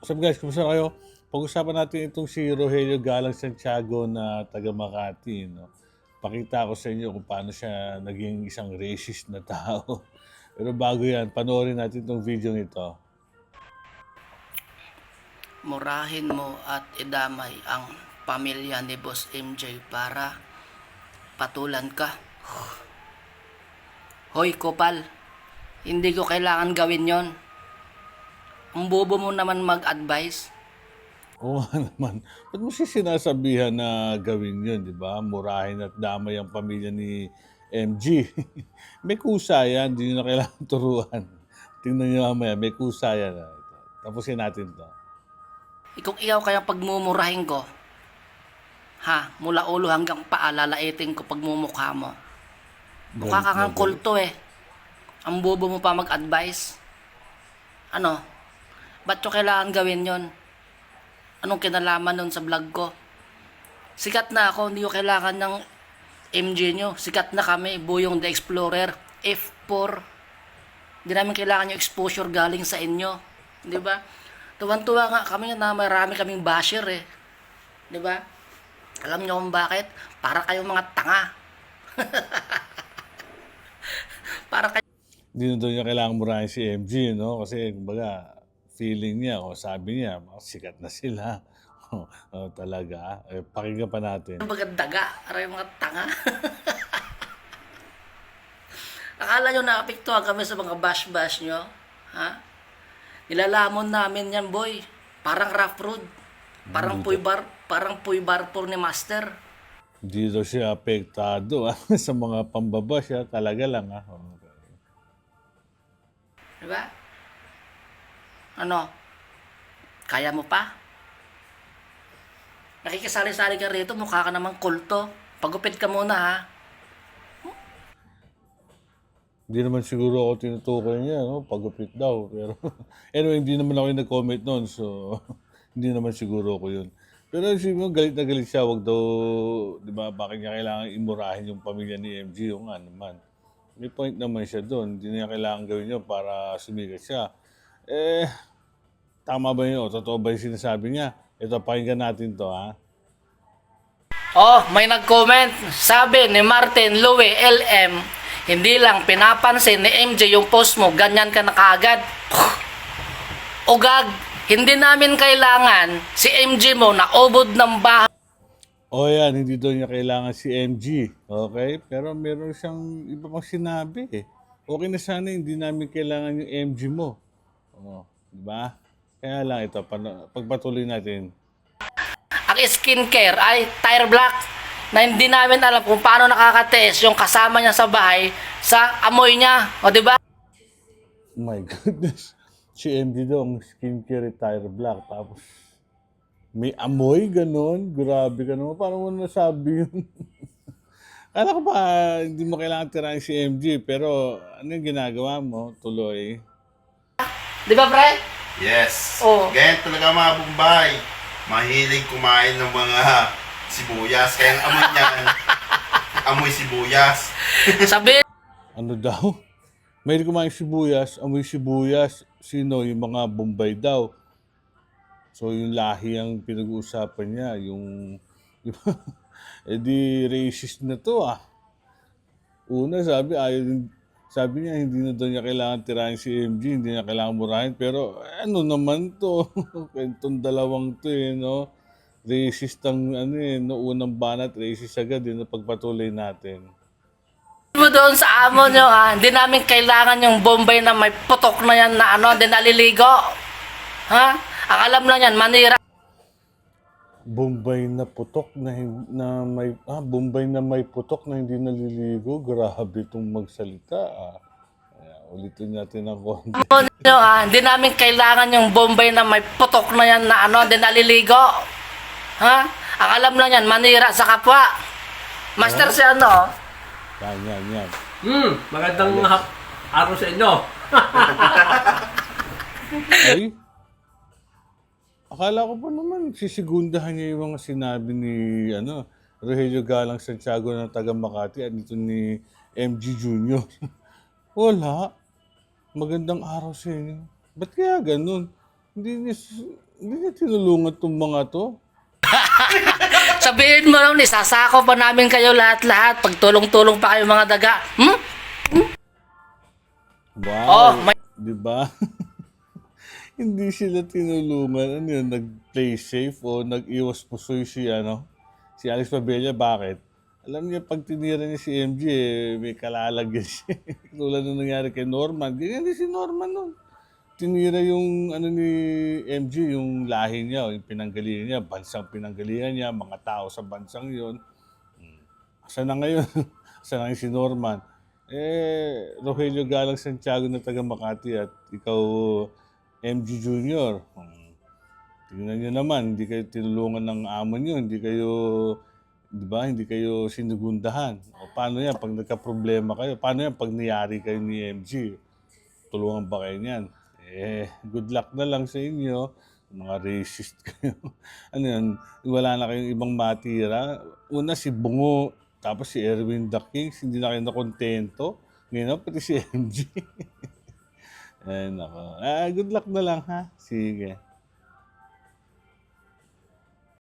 What's up guys, kumusta kayo? Pag-usapan natin itong si Rogelio Galang Santiago na taga Makati. No? Pakita ko sa inyo kung paano siya naging isang racist na tao. Pero bago yan, panoorin natin itong video nito. Murahin mo at idamay ang pamilya ni Boss MJ para patulan ka. Hoy Kopal, hindi ko kailangan gawin yon. Ang bobo mo naman mag-advise. Oo nga naman. Ba't mo siya sinasabihan na gawin yun, di ba? Murahin at damay ang pamilya ni MG. May kusa yan, hindi nyo na kailangan turuan. Tingnan nyo mamaya, may kusa yan. Tapusin natin to. Kung ikaw kaya pagmumurahin ko, mula ulo hanggang paa, lalaitin ko pagmumukha mo. Mukha ka kang kulto eh. Ang bobo mo pa mag-advise. Ano? Ba't ko kailangan gawin yon? Anong kinalaman nun sa vlog ko? Sikat na ako, hindi ko kailangan ng MJ nyo. Sikat na kami, Buyong the Explorer, F4. Hindi namin kailangan yung exposure galing sa inyo. Di ba? Tuwan-tuwa nga kami na marami kaming basher eh. Di ba? Alam nyo kung bakit? Para kayong mga tanga. Para kayo. Hindi na daw niya kailangan murahin si MG, no? Kasi, kumbaga, feeling niya o sabi niya, sikat na sila. Talaga. Pakinggan pa natin. Mga daga, aray mga tanga. Akala nyo naapektuhan kami sa mga bash-bash nyo? Ha? Nilalamon namin yan, boy. Parang rough road. Parang puy barpol ni Master. Hindi daw siya apektado sa mga pambaba siya. Talaga lang. Diba? Ano? Kaya mo pa? Nakikisali-sali ka rito, mukha ka namang kulto. Pagupit ka muna, ha? Hindi naman siguro ako tinutukoy niya, no? Pagupit daw. Pero anyway, hindi naman ako yung nag-comment noon. So, hindi naman siguro ako yun. Pero siguro galit na galit siya. Wag daw, di ba, bakit niya kailangan imurahin yung pamilya ni MG? Yung nga naman. May point naman siya doon. Hindi niya kailangan gawin yun para sumigat siya. Tama ba yun? O, totoo ba yung sinasabi niya? Ito, pakinggan natin to, ha? Oh, may nag-comment. Sabi ni Martin Louie LM, hindi lang pinapansin ni MJ yung post mo, ganyan ka na kaagad. Ugag, hindi namin kailangan si MJ mo na obod ng bahay. O yan, hindi daw niya kailangan si MG. Okay? Pero meron siyang iba pang sinabi eh. Okay na sana hindi namin kailangan yung MG mo. O, di ba? Kaya lang ito, pagpatuloy natin. Ang skincare ay tire black na hindi namin alam kung paano nakakatiis yung kasama niya sa bahay sa amoy niya. O di ba? My goodness. Si MG daw ang skincare tire black. Tapos may amoy ganon. Grabe ka naman. Paano mo nasabi yun? Kala ko pa hindi mo kailangan tirahin si MG. Pero ano yung ginagawa mo? Tuloy. Di ba, pre? Yes. Oo. Ganyan talaga mga Bombay. Mahilig kumain ng mga sibuyas. Kaya ang amoy niyan, amoy sibuyas. Sabi Ano daw? May kumain sibuyas, amoy sibuyas. Sino? Yung mga Bombay daw. So yung lahi ang pinag-uusapan niya. Yung di racist na to ah. Una sabi niya hindi na daw niya kailangan tirahin si MG, hindi niya kailangan murahin. Pero ano naman to? Itong dalawang to no? Racist ang no, unang banat, racist agad na pagpatuloy natin. mo doon sa amo nyo, hindi namin kailangan yung Bombay na may putok na yan na hindi naliligo. Ha? Ang alam lang yan, manira. Bombay na putok Bombay na may putok na hindi naliligo. Grabe itong magsalita ulitin natin ang konti. Hindi namin kailangan yung Bombay na may putok na yan na hindi naliligo. Ha? Ang alam lang yan, manira sa kapwa. Master si Yan. Magandang araw sa inyo. Ay, akala ko pa naman sisigundahan niya yung mga sinabi ni Rogelio Galang Santiago na taga Makati at dito ni MG Jr. Wala. Magandang araw sa inyo. Ba't kaya ganun? Hindi niya Hindi niya tinulungan tong mga to. Sabihin mo lang, isasako pa namin kayo lahat-lahat. Pagtulong-tulong pa kayo mga daga. Hmm? Wow. Oh, may... Di ba? Hindi sila tinulungan. Ano yun, nag-play safe o nag-iwas pusoy si Alex Pabella. Bakit? Alam niya, pag tinira niya si MJ, may kalalagyan siya. Tulad na nangyari kay Norman. Ganyan din si Norman nun. Tinira yung ni MJ, yung lahi niya, yung pinanggalian niya, bansang pinanggalian niya, mga tao sa bansang yon. Asa na ngayon? Asa na ngayon si Norman? Rogelio Galang Santiago na taga Makati at ikaw, MJ Jr. Tingnan niyo naman, hindi kayo tinulungan ng amo niyo, hindi kayo, di ba, hindi kayo sinugundahan. O paano yan pag nagka-problema kayo? Paano yan pag niyari kayo ni MJ? Tulungan ba kayo niyan? Good luck na lang sa inyo. Mga racist kayo. Ano yan, wala na kayong ibang matira. Una si Bungo, tapos si Erwin the Kings, hindi na kayo nakontento. Ngayon, pati si MJ. Ay, nako. Good luck na lang, ha? Sige.